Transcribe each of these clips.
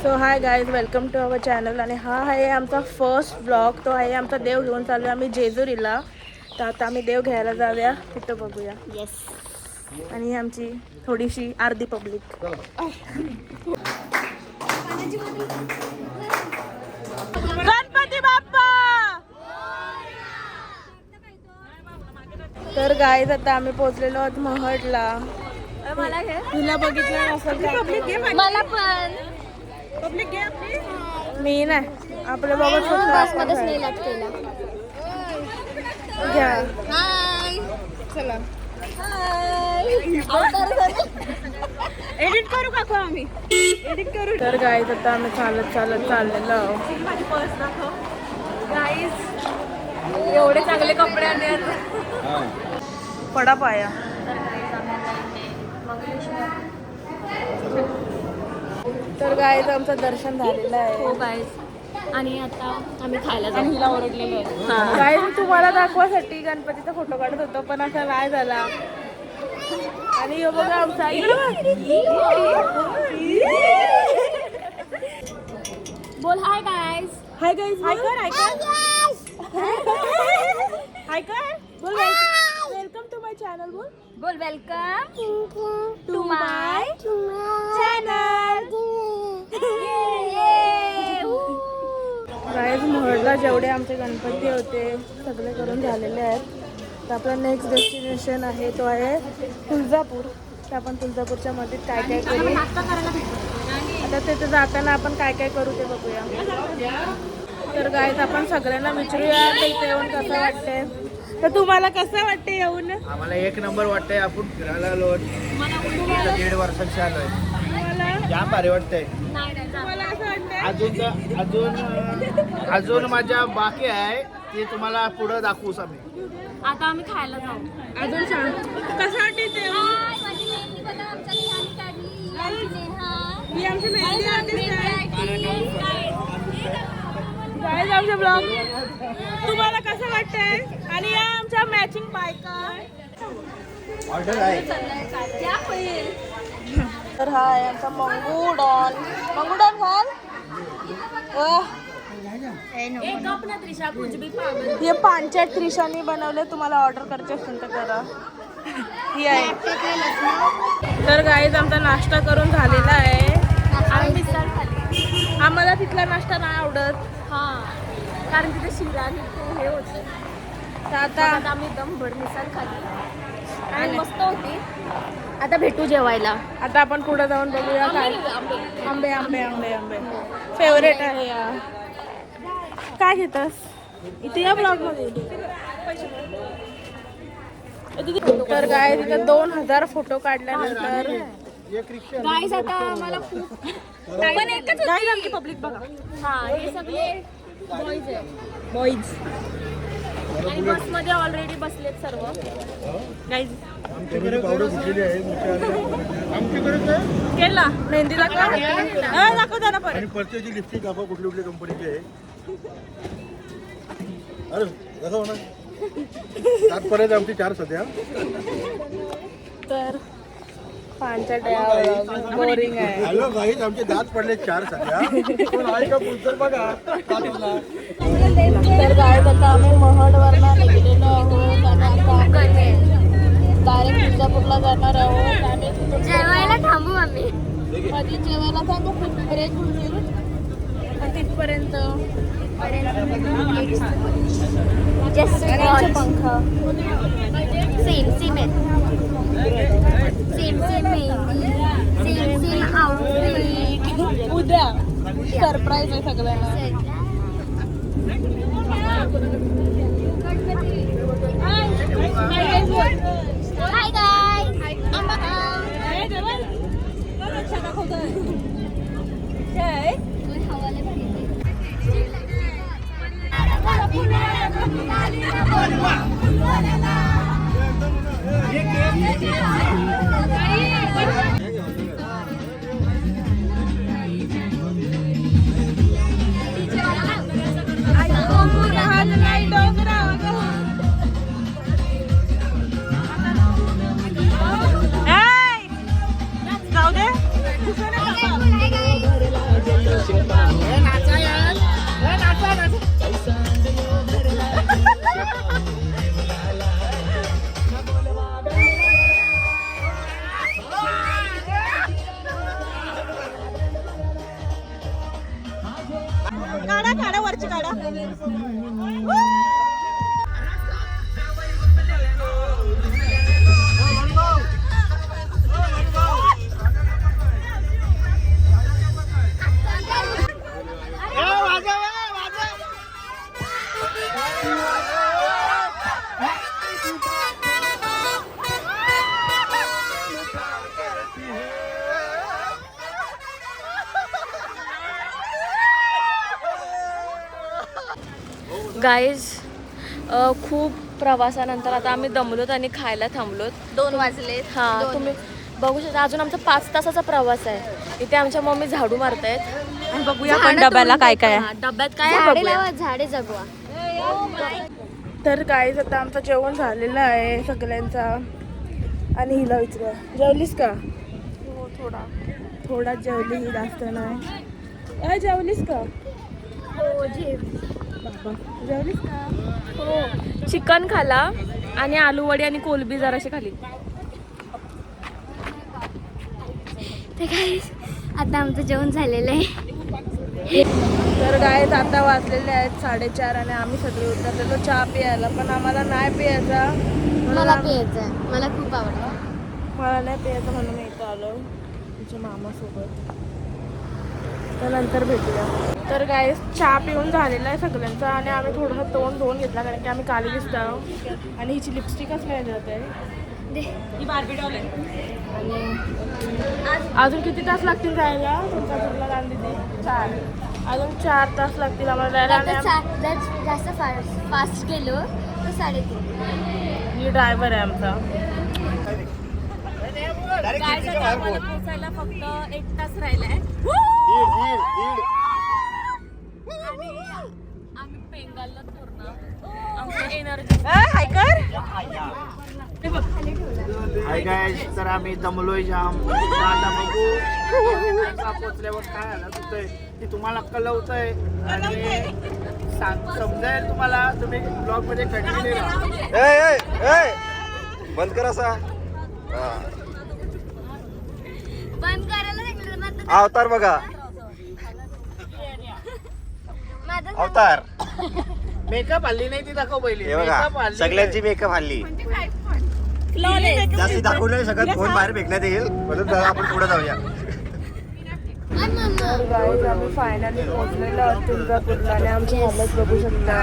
So hi guys, welcome to our channel. आणि हा आहे आमचा फर्स्ट ब्लॉग. तो आहे आमचा देव घेऊन चाललो आम्ही जेजुरीला. तर आता आम्ही देव घ्यायला जाऊया, तिथं बघूया. येस. आणि ही आमची थोडीशी अर्धी पब्लिक. गणपती बाप्पा. तर गाईज आता आम्ही पोहोचलेलो आहोत महडला. तुला बघितलं नसेल मला पण पब्लिक मी नाही आपल्या बाबा मध्येच नीलाट केला. घ्या. हाय चला एडिट करू का आम्ही एडिट करू. तर गाईज आता आम्ही चालत चाललेलो आहोत. माझी पर्स दाखव गाईज. एवढे चांगले कपडे आणले. पडा पाया. तर गाईज आमचं दर्शन झालेलं आहे. हो गाईज. आणि आता आम्ही खायला जाऊ. हिला ओरडलेलो आहे. गाईज तुम्हाला दाखवासाठी गणपतीचा फोटो काढत होतो पण असा नाही झाला. आणि हे बघा आमचा बोल हाय गाईज. Hi guys. हाय कर. हाय कर. बोल वेलकम टू माय चॅनल. बोल बोल welcome to my channel. Guys महडला जेवढे आमचे गणपती होते सगळे करून झालेले आहेत. तर आपला नेक्स्ट डेस्टिनेशन आहे तो आहे तुळजापूर. तर आपण तुळजापूरच्या मध्ये काय काय करू आता तिथे जाताना आपण काय काय करू ते बघूया. तर गाईज आपण सगळ्यांना विचारूया तर इथे येऊन कसं वाटतंय. तर तुम्हाला कसं वाटते येऊन? आम्हाला एक नंबर वाटतंय. आपण फिरायला आलो 1.5 वर्षाची आलोय. जाम भारी वाटतंय. तुम्हाला असं वाटतंय? अजून माझ्या बाकी आहे ते तुम्हाला पुढं दाखवूच आम्ही. आता आम्ही खायला जाऊ. अजून सांग कसं वाटते ते? ही आमची मेहंदी आर्टिस्ट आहे. गाईज आमचे ब्लॉग तुम्हाला कसं वाटतंय? आणि या आमच्या मॅचिंग बायका. ऑर्डर आहे. तर हा आहे आमचा मंगूडॉन. मंगूडॉन घाल. हे पांचट त्रिशानी बनवले. तुम्हाला ऑर्डर करायचे असेल तर करा. ही आहे. तर गाईज आमचा नाश्ता करून झालेला आहे. आम्हाला तिथला नाश्ता नाही आवडत. कारण तिथे शिरा हे होतं. तर आता आम्ही दमभर मिसळ खाली आणि मस्त होती. आता भेटू जेवायला. आता आपण पुढे जाऊन बघूया काय. आंबे आंबे आंबे आंबे फेवरेट आहे या. काय घेतस इथे या ब्लॉग मध्ये? तर काय तिथे 2000 फोटो काढल्यानंतर गाईज आता आम्हाला खूप पण एकच गाईज आमची पब्लिक बघा. हे सगळे बॉईज आहे. बॉईज आणि बस मध्ये ऑलरेडी बसलेत सर्व. गाईज आमच्याकडे पावडर घेतलेली आहे. आमच्याकडे केला मेहंदी दाखव त्यांना परत. आणि परचेची लिपस्टिक आपण कुठली कंपनीची आहे. अरे कसं होणार आजपर्यंत आमची 4 सध्या. तर पांचट बोरिंग आहे. हॅलो गाईज आमचे दात पडले 4 सध्या. पण आहे का पुढचं बघा. तर गाईज आता आम्ही महडवरनं निघलेलो आहोत आणि आता डायरेक्ट तुळजापूरला जाणार आहोत. आणि जेवायला थांबू आम्ही. मध्ये जेवायला थांबू. खूप ब्रेक होईल तिथपर्यंत. पंख सेम सेम आहे. Same same same same outfit. उद्या सरप्राईज आहे सगळ्यांना. Hi guys. जाऊ दे. गाईज खूप प्रवासानंतर आता आम्ही दमलोत आणि खायला थांबलोत. 2 वाजलेत. हा तुम्ही बघू शकता अजून आमचा 5 तासाचा प्रवास आहे. इथे आमच्या मम्मी झाडू मारतायत आणि बघूया आपण डब्याला काय काय आहे. डब्यात काय आहे झाडे बघूया. लावा, झाडे जगवा. तर गाईज आता आमचं जेवण झालेलं आहे सगळ्यांचा. आणि हिला विचारूया, जेवलीस का? हो, थोडा जेवली, ही जास्त नाही. जेवलीस का? हो, जेव. बाबा जेवलीस का? हो चिकन खाला आणि आलू वडी आणि कोलबी जराशी खाली. तर काय आता आमचं जेवण झालेलं आहे. तर गाईज आता वाजलेले आहेत 4:30 आणि आम्ही सगळे उतरलेलो चहा प्यायला. पण आम्हाला नाही प्यायचा. मला प्यायचं आहे, मला खूप आवडतं. मला नाही प्यायचं म्हणून मी इथं आलो तुमच्या मामासोबत. तर नंतर भेटूया. तर गाईज चहा पिऊन झालेला आहे सगळ्यांचा आणि आम्ही थोडंसं तोंड धुवून घेतला कारण की आम्ही काली दिसतो. आणि हिची लिपस्टिकच काय जात आहे. ही बार्बी डॉल आहे. आणि अजून किती तास लागतील जायला तुमच्या घरला गांधीजी? 4. अजून 4 तास लागतील आम्हाला जायला. आणि जर जास्त फास्ट गेलो तर 3:30. ही ड्रायव्हर आहे आमचा. पोहोचायला फक्त 1 तास राहिलाय. आम्ही पेंगालला पूर्ण आमची एनर्जी हाय गाईज, तर आम्ही दमलोय जाम. आता बघू पोचल्यावर काय आलं होतंय की तुम्हाला कळवतंय आणि समजायला तुम्हाला. तुम्ही ब्लॉग मध्ये कंटिन्यू राहा. बंद कर असा बंद करायला लागलं ना आता. अवतार बघा. माझं अवतार मेकअप हल्ली नाही ती दाखव पहिली. हे बघा सगळ्यांची मेकअप हल्ली. जास्ती दाखवू नाही शकत, फोन बाहेर फेकण्यात येईल म्हणून आपण पुढे जाऊया. तर गाईज आम्ही फायनली पोहोचलेलो आहोत तुळजापूरला आणि आमची हालत बघू शकता.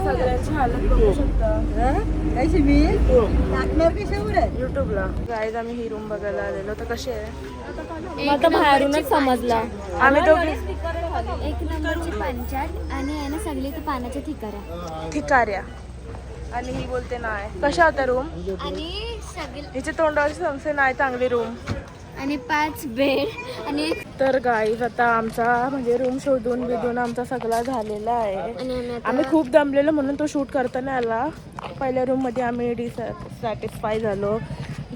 सगळ्यांची हालत बघू शकता युट्यूबला. गाईज आम्ही ही रूम बघायला आलेलो. तर कशी आहे? आता बाहेरूनच समजला. आम्ही दोघी 1 नंबरची पंचायत आणि आहे ना सगळी ते पाण्याच्या ठिकाऱ्या. ठिकाऱ्या आणि ही बोलते नाही. कशा होत्या रूम? आणि सगळे हिचे तोंडाची संशय नाही चांगली रूम. आणि 5 बेड आणि तर गाईज आता आमचा म्हणजे रूम शोधून बिधून आमचा सगळा झालेला आहे. आणि आम्ही खूप दमलेलो म्हणून तो शूट करता नाही आला. पहिल्या रूममध्ये आम्ही डिसॅटिस्फाय झालो.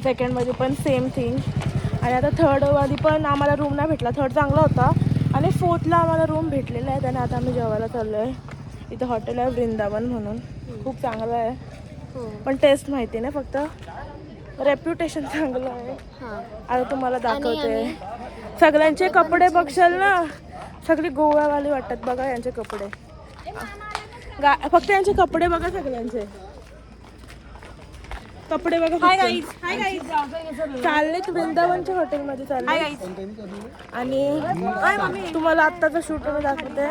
सेकंडमध्ये पण सेम थिंग. आणि आता थर्डमध्ये पण आम्हाला रूम नाही भेटला. थर्ड चांगला होता आणि फोर्थला आम्हाला रूम भेटलेला आहे. आणि आता आम्ही जेवायला चाललो आहे. इथं हॉटेल आहे वृंदावन म्हणून, खूप चांगलं आहे. पण टेस्ट माहिती नाही, फक्त रेप्युटेशन चांगलं आहे. आता तुम्हाला दाखवते. सगळ्यांचे कपडे बघशाल ना, सगळी गोव्यावाली वाटतात. बघा यांचे कपडे, फक्त यांचे कपडे बघा. सगळ्यांचे कपडे बघा. चाललेत वृंदावनच्या हॉटेलमध्ये चालले. आणि तुम्हाला आत्ताचा शूट दाखवते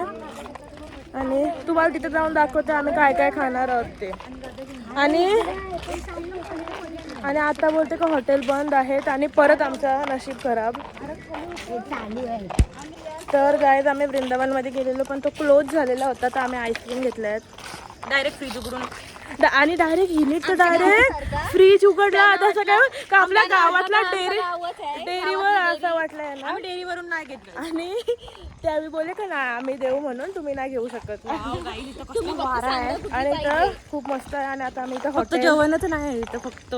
आणि तुम्हाला तिथे जाऊन दाखवते आम्ही काय काय खाणार आहोत ते. आणि आता बोलते का हॉटेल बंद आहेत आणि परत आमचा नशीब खराब. तर गाईज आम्ही वृंदावनमध्ये गेलेलो पण तो क्लोज झालेला होता. तर आम्ही आईस्क्रीम घेतल्या आहेत डायरेक्ट फ्रीज उघडून. आणि डायरेक्ट हिने तर डायरेक्ट फ्रीज उघडला. आता काय का आपल्या गावातला डेअरीवर असं वाटलंय ना. आम्ही डेअरीवरून नाही घेतलं. आणि त्यावेळी बोलले का ना आम्ही देऊ म्हणून, तुम्ही नाही घेऊ शकत. आणि तर खूप मस्त आहे. आणि आता आम्ही इथं फक्त हॉटेल जेवणच नाही इथं, फक्त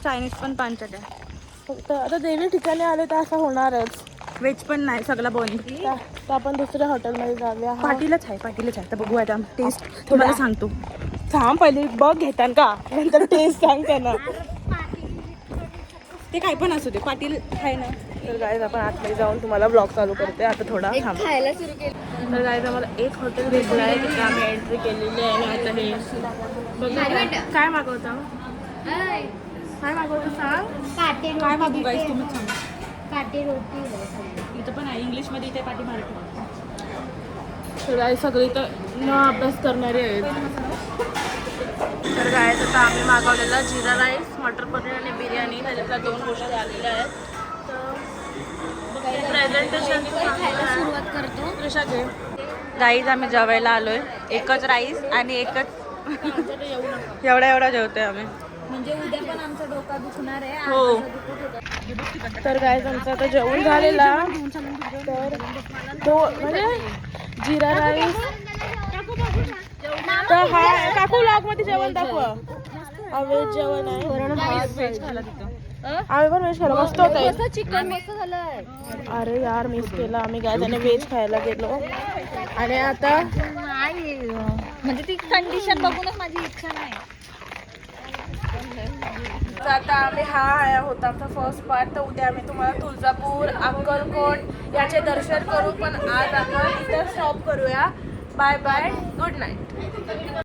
चायनीज पण पांचट आहे. फक्त आता देवी ठिकाणी आले तर असं होणारच. व्हेज पण नाही, सगळं बंद. तर आपण दुसऱ्या हॉटेलमध्ये जाऊया. पाटीलच आहे. तर बघू आता टेस्ट तुम्हाला सांगतो. थांब पहिले बघ घेतान का, नंतर टेस्ट सांगते ना. ते काय पण असू दे, पाटील आहे ना. तर गाईज आपण आतमध्ये जाऊन तुम्हाला ब्लॉग चालू करते आता थोडा थांबा. खायला सुरू केलं. तर गाईज आम्हाला एक हॉटेल भेटलं आहे, तिथे आम्ही एंट्री केलेली आहे आणि आता हे बघा. काय मागवता? काय मागवता सांग. काटे काय मागू गाईज तुम्ही सांगा. काटे रोटी आहे सगळी. इथं पण आहे इंग्लिशमध्ये, इथे पाठी मराठी. तर गाईज सगळी तर न अभ्यास करणारे आहेत. तर गाईज आता आम्ही मागवलेला जिरा राईस, मटर पनीर आणि बिर्याणी, त्याच्यातल्या 2 गोष्टी आलेल्या आहेत. तर प्रेझेंटेशन सुरुवात करतो. कशा घे. गाईज आम्ही जेवायला आलोय. एकच राईस आणि एकच एवढा जेवतोय आम्ही. म्हणजे उद्या पण आमचा डोका दुखणार आहे. हो. तर गाईज आमचं आता जेवण झालेला. तर तो म्हणजे जिरा राईस. तर हा काकू ब्लॉग मध्ये जेवण दाखवा. व्हेज जेवण आहे. आम्ही पण व्हेज खाल्लं, मस्त होतं. चिकन मस्त झालंय. अरे यार मिस केलं आम्ही. काय त्याने व्हेज खायला गेलो आणि आता म्हणजे ती कंडिशन बघूनच माझी इच्छा नाही. तर आता आम्ही हा होता आमचा फर्स्ट पार्ट. तर उद्या आम्ही तुम्हाला तुळजापूर, अक्कलकोट याचे दर्शन करू. पण आज आपण इथं स्टॉप करूया. Bye bye, good night.